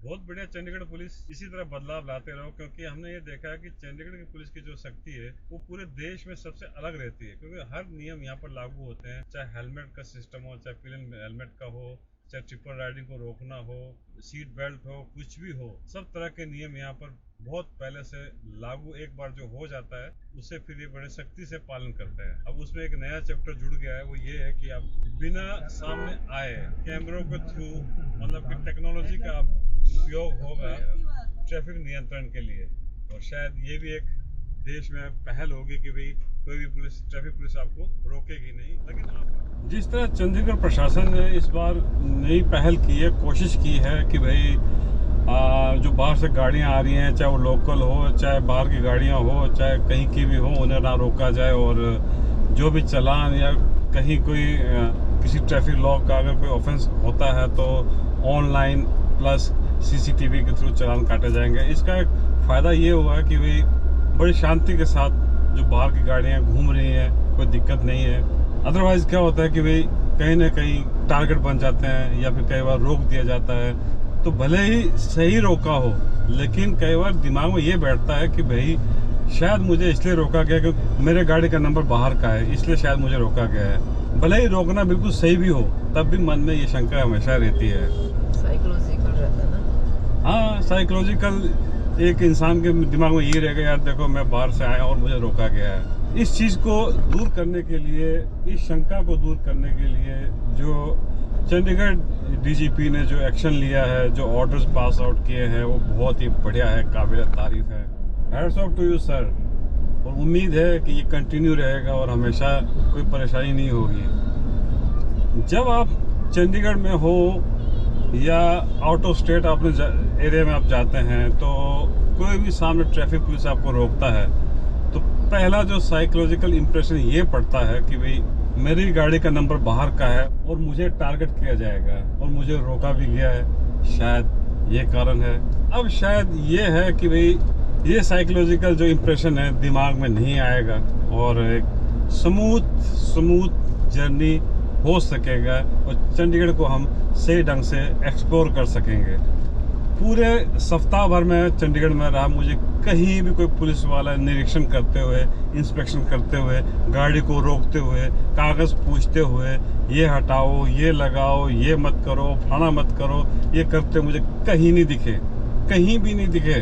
बहुत बढ़िया। चंडीगढ़ पुलिस इसी तरह बदलाव लाते रहो, क्योंकि हमने ये देखा है कि चंडीगढ़ की पुलिस की जो शक्ति है वो पूरे देश में सबसे अलग रहती है, क्योंकि हर नियम यहाँ पर लागू होते हैं। चाहे हेलमेट का सिस्टम हो, चाहे पिलन हेलमेट का हो, चाहे ट्रिपल राइडिंग को रोकना हो, सीट बेल्ट हो, कुछ भी हो, सब तरह के नियम यहाँ पर बहुत पहले से लागू एक बार जो हो जाता है उससे फिर ये बड़े सख्ती से पालन करते हैं। अब उसमें एक नया चैप्टर जुड़ गया है, वो ये है कि आप बिना सामने आए कैमरों के थ्रू, मतलब कि टेक्नोलॉजी का उपयोग होगा ट्रैफिक नियंत्रण के लिए। और शायद ये भी एक देश में पहल होगी कि भाई कोई भी ट्रैफिक पुलिस आपको रोकेगी नहीं। लेकिन आप जिस तरह चंडीगढ़ प्रशासन ने इस बार नई पहल की है, कोशिश की है कि भाई जो बाहर से गाड़ियां आ रही हैं, चाहे वो लोकल हो, चाहे बाहर की गाड़ियां हो, चाहे कहीं की भी हो, उन्हें ना रोका जाए। और जो भी चालान या कहीं कोई किसी ट्रैफिक लॉ का अगर कोई ऑफेंस होता है तो ऑनलाइन प्लस सीसीटीवी के थ्रू चालान काटे जाएंगे। इसका एक फ़ायदा ये हुआ है कि भाई बड़ी शांति के साथ जो बाहर की गाड़ियाँ घूम रही हैं, कोई दिक्कत नहीं है। अदरवाइज़ क्या होता है कि भाई कहीं ना कहीं टारगेट बन जाते हैं या फिर कई बार रोक दिया जाता है। तो भले ही सही रोका हो, लेकिन कई बार दिमाग में ये बैठता है कि भाई शायद मुझे इसलिए रोका गया क्योंकि मेरे गाड़ी का नंबर बाहर का है, इसलिए शायद मुझे रोका गया है। भले ही रोकना बिल्कुल सही भी हो, तब भी मन में ये शंका हमेशा रहती है। साइकोलॉजिकल रहता है ना। हाँ, साइकोलॉजिकल एक इंसान के दिमाग में ये रहेगा, यार देखो मैं बाहर से आया और मुझे रोका गया है। इस चीज़ को दूर करने के लिए, इस शंका को दूर करने के लिए जो चंडीगढ़ डीजीपी ने जो एक्शन लिया है, जो ऑर्डर्स पास आउट किए हैं, वो बहुत ही बढ़िया है, काबिल तारीफ है। Hats off to you sir. और उम्मीद है कि ये कंटिन्यू रहेगा और हमेशा कोई परेशानी नहीं होगी। जब आप चंडीगढ़ में हो या आउट ऑफ स्टेट अपने एरिया में आप जाते हैं, तो कोई भी सामने ट्रैफिक पुलिस आपको रोकता है तो पहला जो साइकोलॉजिकल इम्प्रेशन ये पड़ता है कि भाई मेरी गाड़ी का नंबर बाहर का है और मुझे टारगेट किया जाएगा और मुझे रोका भी गया है। शायद ये कारण है। अब शायद ये है कि भाई ये साइकोलॉजिकल जो इम्प्रेशन है दिमाग में नहीं आएगा और एक स्मूथ जर्नी हो सकेगा और चंडीगढ़ को हम सही ढंग से एक्सप्लोर कर सकेंगे। पूरे सप्ताह भर में चंडीगढ़ में रहा, मुझे कहीं भी कोई पुलिस वाला निरीक्षण करते हुए, इंस्पेक्शन करते हुए, गाड़ी को रोकते हुए, कागज़ पूछते हुए, ये हटाओ, ये लगाओ, ये मत करो, फलाना मत करो, ये करते मुझे कहीं नहीं दिखे, कहीं भी नहीं दिखे।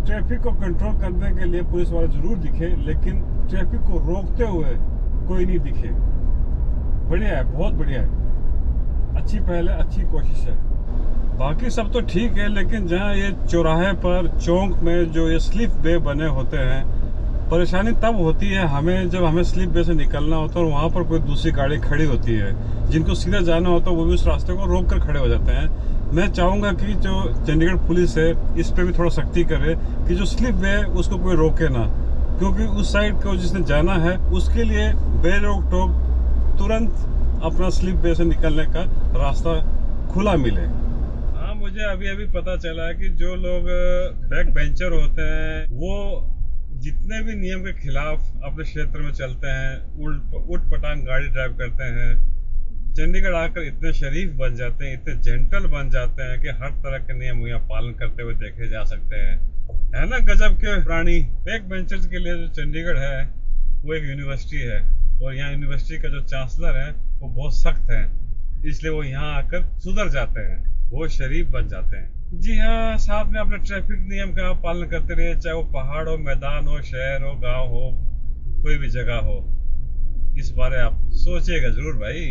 ट्रैफिक को कंट्रोल करने के लिए पुलिस वाले जरूर दिखे, लेकिन ट्रैफिक को रोकते हुए कोई नहीं दिखे। बढ़िया है, बहुत बढ़िया है, अच्छी पहल है, अच्छी कोशिश है। बाकी सब तो ठीक है, लेकिन जहाँ ये चौराहे पर, चौक में जो ये स्लिप वे बने होते हैं, परेशानी तब होती है हमें जब हमें स्लिप वे से निकलना होता है और वहाँ पर कोई दूसरी गाड़ी खड़ी होती है, जिनको सीधा जाना होता है, वो भी उस रास्ते को रोक कर खड़े हो जाते हैं। मैं चाहूँगा कि जो चंडीगढ़ पुलिस है इस पर भी थोड़ा सख्ती करे कि जो स्लिप वे है उसको कोई रोके ना, क्योंकि उस साइड को जिसने जाना है उसके लिए बेरोक टोक तुरंत अपना स्लिप वे से निकलने का रास्ता खुला मिले। हाँ, मुझे अभी पता चला है कि जो लोग बैक बेंचर होते हैं वो जितने भी नियम के खिलाफ अपने क्षेत्र में चलते हैं, उठ पटांग गाड़ी ड्राइव करते हैं, चंडीगढ़ आकर इतने शरीफ बन जाते हैं, इतने जेंटल बन जाते हैं कि हर तरह के नियम यहाँ पालन करते हुए देखे जा सकते हैं। है ना गजब के प्राणी। बैक बेंचर्स के लिए जो चंडीगढ़ है वो एक यूनिवर्सिटी है और यहाँ यूनिवर्सिटी का जो चांसलर है वो बहुत सख्त है, इसलिए वो यहाँ आकर सुधर जाते हैं, बहुत शरीफ बन जाते हैं। जी हाँ, साथ में अपने ट्रैफिक नियम का पालन करते रहिए, चाहे वो पहाड़ हो, मैदान हो, शहर हो, गांव हो, कोई भी जगह हो। इस बारे आप सोचिएगा जरूर भाई।